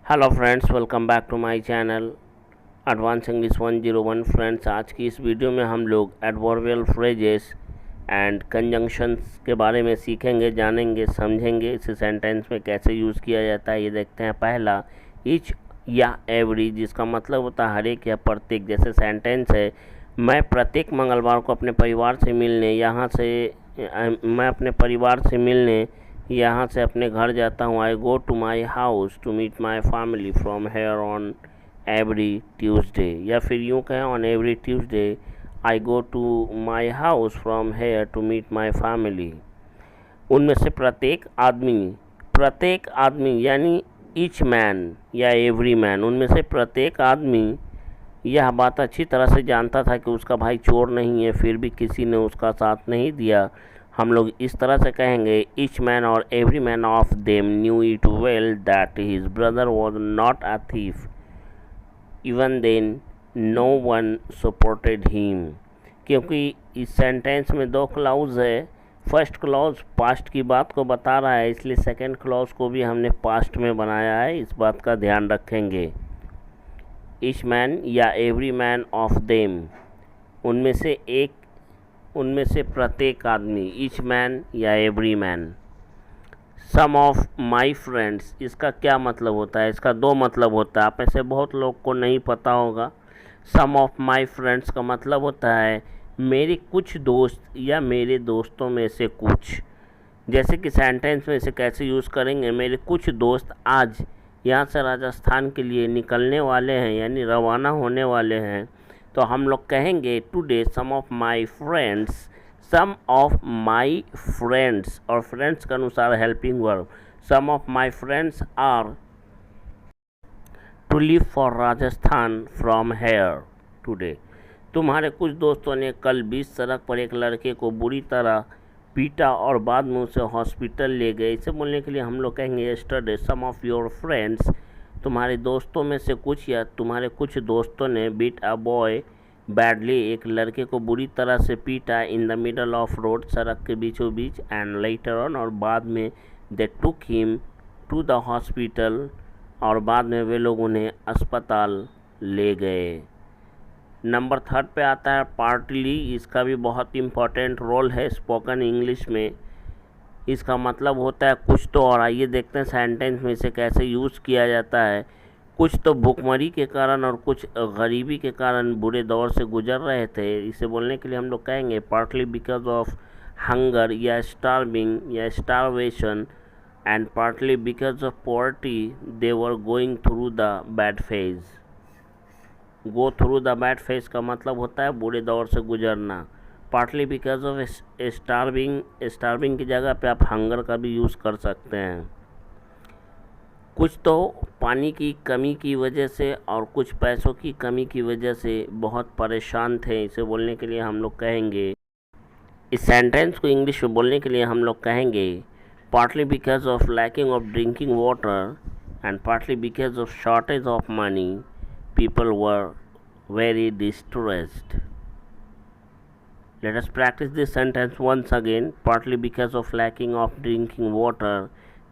Hello friends, welcome back to my channel advance English 101। Friends, आज की इस video में हम लोग एडवर्बियल फ्रेजेस एंड कंजंक्शंस के बारे में सीखेंगे, जानेंगे, समझेंगे। इसे सेंटेंस में कैसे यूज़ किया जाता है ये देखते हैं। पहला, ईच या एवरी, जिसका मतलब होता है हर एक या प्रत्येक। जैसे सेंटेंस है, मैं प्रत्येक मंगलवार को अपने परिवार से मिलने मैं अपने परिवार से मिलने यहाँ से अपने घर जाता हूँ। I go to my house to meet my family from here on every Tuesday. या फिर यूँ कहें, on every Tuesday I go to my house from here to meet my family. उनमें से प्रत्येक आदमी यानी ईच मैन या एवरी मैन, उनमें से प्रत्येक आदमी यह बात अच्छी तरह से जानता था कि उसका भाई चोर नहीं है, फिर भी किसी ने उसका साथ नहीं दिया। हम लोग इस तरह से कहेंगे, ईच मैन और every man of them knew it well that his brother was not a thief even then no one supported him. क्योंकि इस सेंटेंस में दो क्लॉज है। फर्स्ट क्लॉज पास्ट की बात को बता रहा है, इसलिए सेकंड क्लॉज को भी हमने पास्ट में बनाया है। इस बात का ध्यान रखेंगे। ईच मैन या एवरी मैन ऑफ देम, उनमें से प्रत्येक आदमी, ईच मैन या every man. Some of my friends, इसका क्या मतलब होता है? इसका दो मतलब होता है, आप में से बहुत लोग को नहीं पता होगा। सम ऑफ माई फ्रेंड्स का मतलब होता है मेरे कुछ दोस्त या मेरे दोस्तों में से कुछ। जैसे कि सेंटेंस में इसे कैसे यूज़ करेंगे, मेरे कुछ दोस्त आज यहाँ से राजस्थान के लिए निकलने वाले हैं, यानी रवाना होने वाले हैं। तो हम लोग कहेंगे today some of my friends, और फ्रेंड्स के अनुसार helping verb. Some of my friends are to leave for Rajasthan from here today. तुम्हारे कुछ दोस्तों ने कल 20 सड़क पर एक लड़के को बुरी तरह पीटा और बाद में उसे हॉस्पिटल ले गए। इसे बोलने के लिए हम लोग कहेंगे yesterday some of your friends, तुम्हारे दोस्तों में से कुछ या तुम्हारे कुछ दोस्तों ने बीट अ बॉय बैडली, एक लड़के को बुरी तरह से पीटा, in the middle of road, सड़क के बीचों बीच, एंड लेटर ऑन, और बाद में they took him to the hospital, और बाद में वे लोग उन्हें अस्पताल ले गए। नंबर थर्ड पे आता है पार्टली। इसका भी बहुत इम्पोर्टेंट रोल है स्पोकन इंग्लिश में। इसका मतलब होता है कुछ तो। और आइए देखते हैं सेंटेंस में इसे कैसे यूज़ किया जाता है। कुछ तो भुखमरी के कारण और कुछ गरीबी के कारण बुरे दौर से गुजर रहे थे। इसे बोलने के लिए हम लोग कहेंगे पार्टली बिकॉज ऑफ हंगर या स्टार्विंग या starvation, and partly because of poverty they were going through the bad phase. Go through the bad phase का मतलब होता है बुरे दौर से गुजरना। पार्टली बिकॉज ऑफ स्टार्विंग की जगह पे आप हंगर का भी यूज़ कर सकते हैं। कुछ तो पानी की कमी की वजह से और कुछ पैसों की कमी की वजह से बहुत परेशान थे। इसे बोलने के लिए हम लोग कहेंगे, इस सेंटेंस को इंग्लिश में बोलने के लिए हम लोग कहेंगे partly because of lacking of drinking water and partly because of shortage of money people were very distressed. Let us practice this sentence once again. Partly because of lacking of drinking water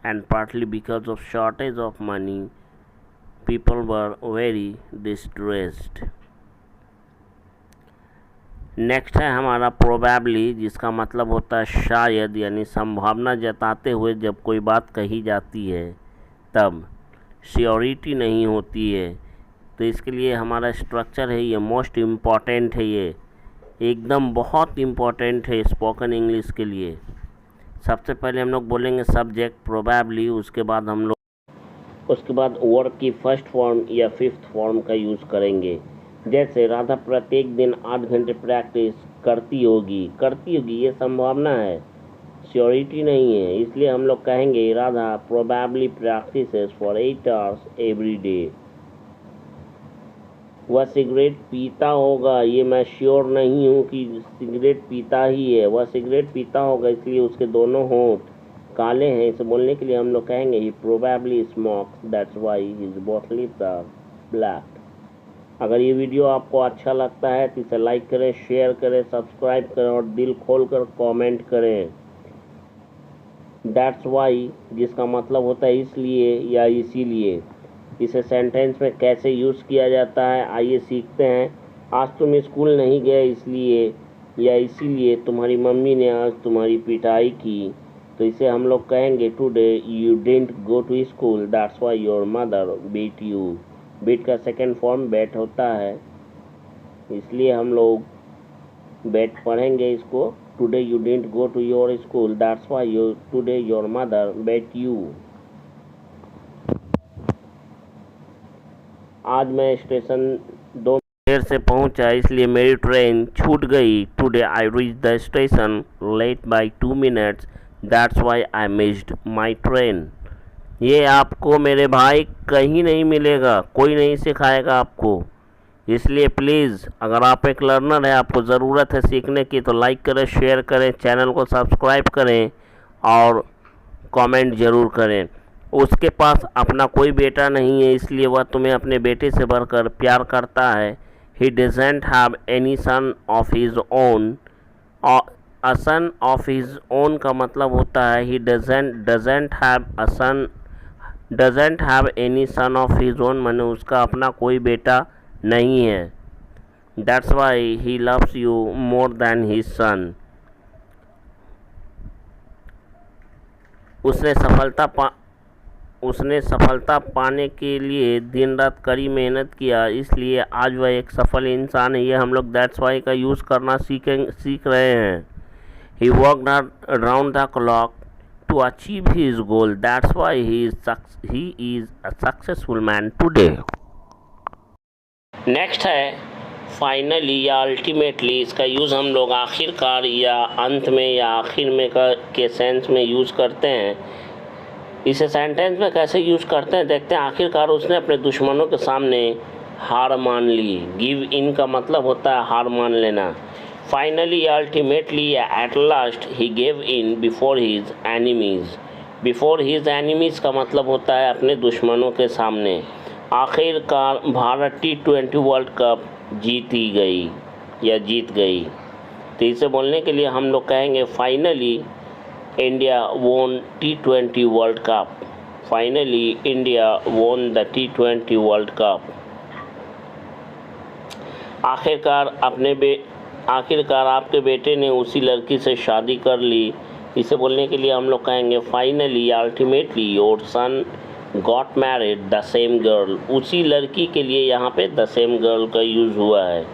and partly because of shortage of money, people were very distressed. Next है हमारा probably, जिसका मतलब होता है शायद, यानी संभावना जताते हुए जब कोई बात कही जाती है तब श्योरिटी नहीं होती है। तो इसके लिए हमारा स्ट्रक्चर है, ये मोस्ट इम्पॉर्टेंट है, ये एकदम बहुत इम्पॉर्टेंट है स्पोकन इंग्लिश के लिए। सबसे पहले हम लोग बोलेंगे सब्जेक्ट प्रोबेबली, उसके बाद वर्ब की फर्स्ट फॉर्म या फिफ्थ फॉर्म का यूज़ करेंगे। जैसे राधा प्रत्येक दिन 8 घंटे प्रैक्टिस करती होगी ये संभावना है, श्योरिटी नहीं है। इसलिए हम लोग कहेंगे Radha probably practices for 8 hours every day. वह सिगरेट पीता होगा, ये मैं श्योर नहीं हूँ कि सिगरेट पीता ही है, वह सिगरेट पीता होगा इसलिए उसके दोनों होंठ काले हैं। इसे बोलने के लिए हम लोग कहेंगे he probably smokes that's why his both lips are black. अगर ये वीडियो आपको अच्छा लगता है तो इसे लाइक करें, शेयर करें, सब्सक्राइब करें और दिल खोल कर कॉमेंट करें। दैट्स वाई जिसका मतलब होता है इसलिए या इसीलिए। इसे सेंटेंस में कैसे यूज़ किया जाता है आइए सीखते हैं। आज तुम स्कूल नहीं गए इसलिए या इसीलिए तुम्हारी मम्मी ने आज तुम्हारी पिटाई की, तो इसे हम लोग कहेंगे today you didn't go to school that's why your mother beat you. Beat का सेकेंड फॉर्म बैट होता है, इसलिए हम लोग बैट पढ़ेंगे इसको। Today you didn't go to your school that's why today your mother bet you. आज मैं स्टेशन 2 देर से पहुंचा इसलिए मेरी ट्रेन छूट गई। Today I reach the station late by 2 minutes that's why I missed my train. ये आपको मेरे भाई कहीं नहीं मिलेगा, कोई नहीं सिखाएगा आपको, इसलिए प्लीज़ अगर आप एक लर्नर है, आपको ज़रूरत है सीखने की, तो लाइक करें, शेयर करें, चैनल को सब्सक्राइब करें और कमेंट ज़रूर करें। उसके पास अपना कोई बेटा नहीं है इसलिए वह तुम्हें अपने बेटे से बढ़कर प्यार करता है। He doesn't have any son of his own. A son of his own का मतलब होता है he doesn't have a son, doesn't have any son of his own माने उसका अपना कोई बेटा नहीं है। That's why he loves you more than his son. उसने सफलता पाने के लिए दिन रात कड़ी मेहनत किया, इसलिए आज वह एक सफल इंसान है। ये हम लोग दैट्स वाई का यूज़ करना सीख रहे हैं। He worked around the clock to achieve his goal that's why he is a successful man today. Next है फाइनली या अल्टीमेटली। इसका यूज़ हम लोग आखिरकार या अंत में या आखिर में के सेंस में यूज़ करते हैं। इसे सेंटेंस में कैसे यूज़ करते हैं देखते हैं। आखिरकार उसने अपने दुश्मनों के सामने हार मान ली। गिव इन का मतलब होता है हार मान लेना। फाइनली या अल्टीमेटली या at last he gave in before his enemies. Before his enemies का मतलब होता है अपने दुश्मनों के सामने। आखिरकार भारत T20 वर्ल्ड कप जीती गई या जीत गई, तो इसे बोलने के लिए हम लोग कहेंगे फाइनली इंडिया वोन T20 world cup. Finally India won the T20 world cup. आखिरकार आपके बेटे ने उसी लड़की से शादी कर ली। इसे बोलने के लिए हम लोग कहेंगे finally ultimately your son got married the same girl. उसी लड़की के लिए यहाँ पे द सेम गर्ल का यूज़ हुआ है।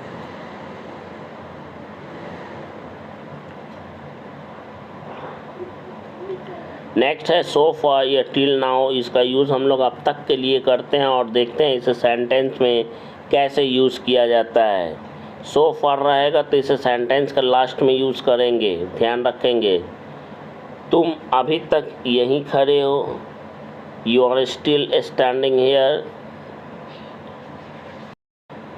नेक्स्ट है सो फार या टिल नाउ। इसका यूज़ हम लोग अब तक के लिए करते हैं और देखते हैं इसे सेंटेंस में कैसे यूज़ किया जाता है। सो फार रहेगा तो इसे सेंटेंस का लास्ट में यूज़ करेंगे, ध्यान रखेंगे। तुम अभी तक यहीं खड़े हो, you are still standing here.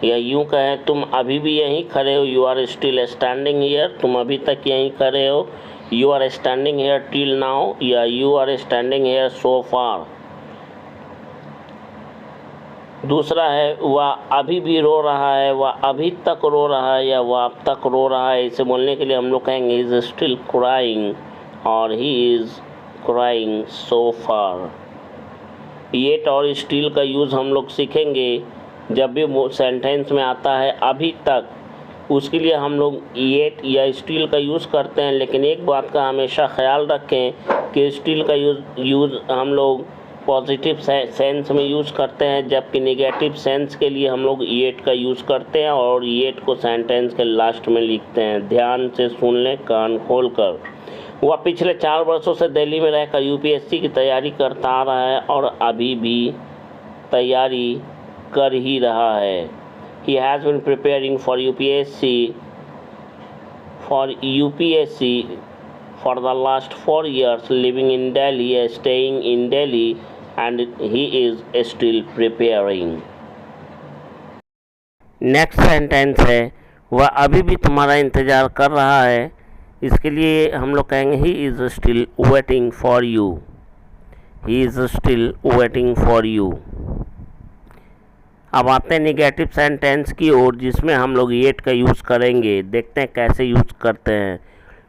या यूँ कहें तुम अभी भी यहीं खड़े हो, you are still standing here. तुम अभी तक यहीं खड़े हो, you are standing here till now या you are standing here so far. दूसरा है वह अभी भी रो रहा है, वह अभी तक रो रहा है या वह अब तक रो रहा है। इसे बोलने के लिए हम लोग कहेंगे ही इज़ स्टिल क्राइंग और he is crying so far. Yet और स्टिल का यूज़ हम लोग सीखेंगे जब भी सेंटेंस में आता है अभी तक, उसके लिए हम लोग येट या स्टिल का यूज़ करते हैं। लेकिन एक बात का हमेशा ख्याल रखें कि स्टिल का यूज़ हम लोग पॉजिटिव सेंस में यूज़ करते हैं, जबकि नेगेटिव सेंस के लिए हम लोग येट का यूज़ करते हैं और येट को सेंटेंस के लास्ट में लिखते हैं। ध्यान से सुन लें कान खोल कर। वह पिछले 4 वर्षों से दिल्ली में रहकर UPSC की तैयारी करता आ रहा है और अभी भी तैयारी कर ही रहा है। He has been preparing for UPSC for the last 4 years, living in Delhi, staying in Delhi, and he is still preparing. Next sentence है वह अभी भी तुम्हारा इंतज़ार कर रहा है। इसके लिए हम लोग कहेंगे he is still waiting for you. He is still waiting for you. अब आते हैं निगेटिव सेंटेंस की ओर, जिसमें हम लोग येट का यूज़ करेंगे। देखते हैं कैसे यूज़ करते हैं।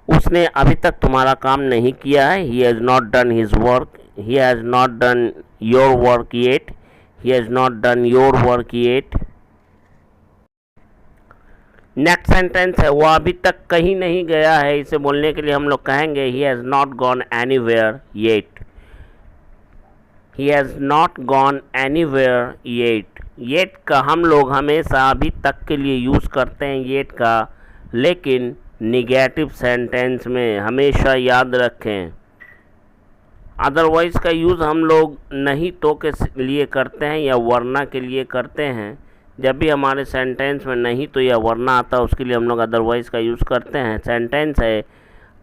उसने अभी तक तुम्हारा काम नहीं किया है। He has not done his work. He has not done your work yet. he has not done your work yet. Next sentence है, वह अभी तक कहीं नहीं गया है। इसे बोलने के लिए हम लोग कहेंगे he has not gone anywhere yet. He has not gone anywhere yet. Yet का हम लोग हमेशा अभी तक के लिए यूज़ करते हैं येट का, लेकिन निगेटिव सेंटेंस में हमेशा याद रखें। अदरवाइज़ का यूज़ हम लोग नहीं तो के लिए करते हैं या वरना के लिए करते हैं। जब भी हमारे सेंटेंस में नहीं तो या वरना आता है उसके लिए हम लोग अदरवाइज़ का यूज़ करते हैं। सेंटेंस है,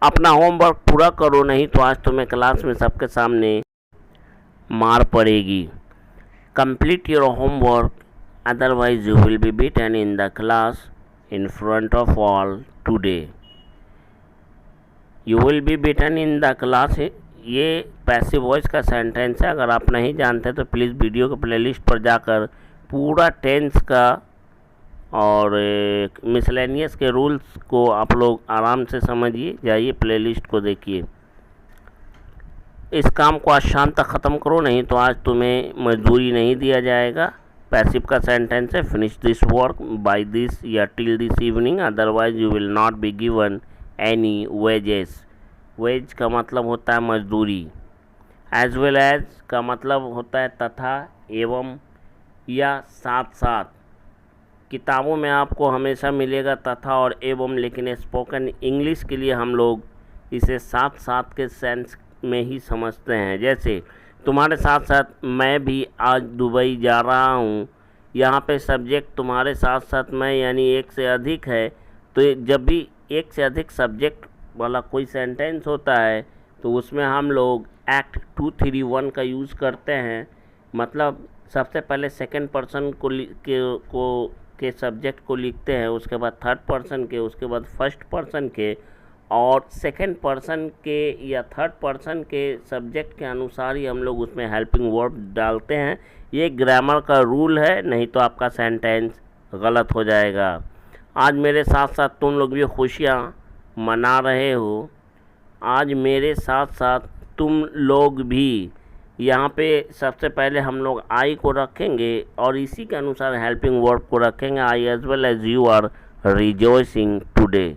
अपना होमवर्क पूरा करो नहीं तो आज तुम्हें क्लास में सबके सामने मार पड़ेगी। Complete your homework otherwise you will be beaten in the class in front of all today. You will be beaten in the class, ये पैसिव वॉइस का सेंटेंस है। अगर आप नहीं जानते तो प्लीज़ वीडियो के प्लेलिस्ट पर जाकर पूरा टेंस का और मिसलेनियस के रूल्स को आप लोग आराम से समझिए। जाइए प्लेलिस्ट को देखिए। इस काम को आज शाम तक ख़त्म करो नहीं तो आज तुम्हें मजदूरी नहीं दिया जाएगा। पैसिव का सेंटेंस है, finish this work by this या till this evening otherwise you will not be given any wages. Wage का मतलब होता है मजदूरी। एज वेल एज का मतलब होता है तथा, एवं या साथ साथ। किताबों में आपको हमेशा मिलेगा तथा और एवं, लेकिन स्पोकन इंग्लिश के लिए हम लोग इसे साथ साथ के सेंस में ही समझते हैं। जैसे तुम्हारे साथ साथ मैं भी आज दुबई जा रहा हूँ, यहाँ पे सब्जेक्ट तुम्हारे साथ साथ मैं यानी एक से अधिक है। तो जब भी एक से अधिक सब्जेक्ट वाला कोई सेंटेंस होता है तो उसमें हम लोग एक्ट 2, 3, 1 का यूज़ करते हैं। मतलब सबसे पहले सेकंड पर्सन के सब्जेक्ट को लिखते हैं, उसके बाद थर्ड पर्सन के, उसके बाद फर्स्ट पर्सन के, और सेकंड पर्सन के या थर्ड पर्सन के सब्जेक्ट के अनुसार ही हम लोग उसमें हेल्पिंग वर्ब डालते हैं। ये ग्रामर का रूल है, नहीं तो आपका सेंटेंस गलत हो जाएगा। आज मेरे साथ साथ तुम लोग भी खुशियाँ मना रहे हो। आज मेरे साथ साथ तुम लोग भी, यहाँ पे सबसे पहले हम लोग आई को रखेंगे और इसी के अनुसार हेल्पिंग वर्ब को रखेंगे। I as well as you are rejoicing today.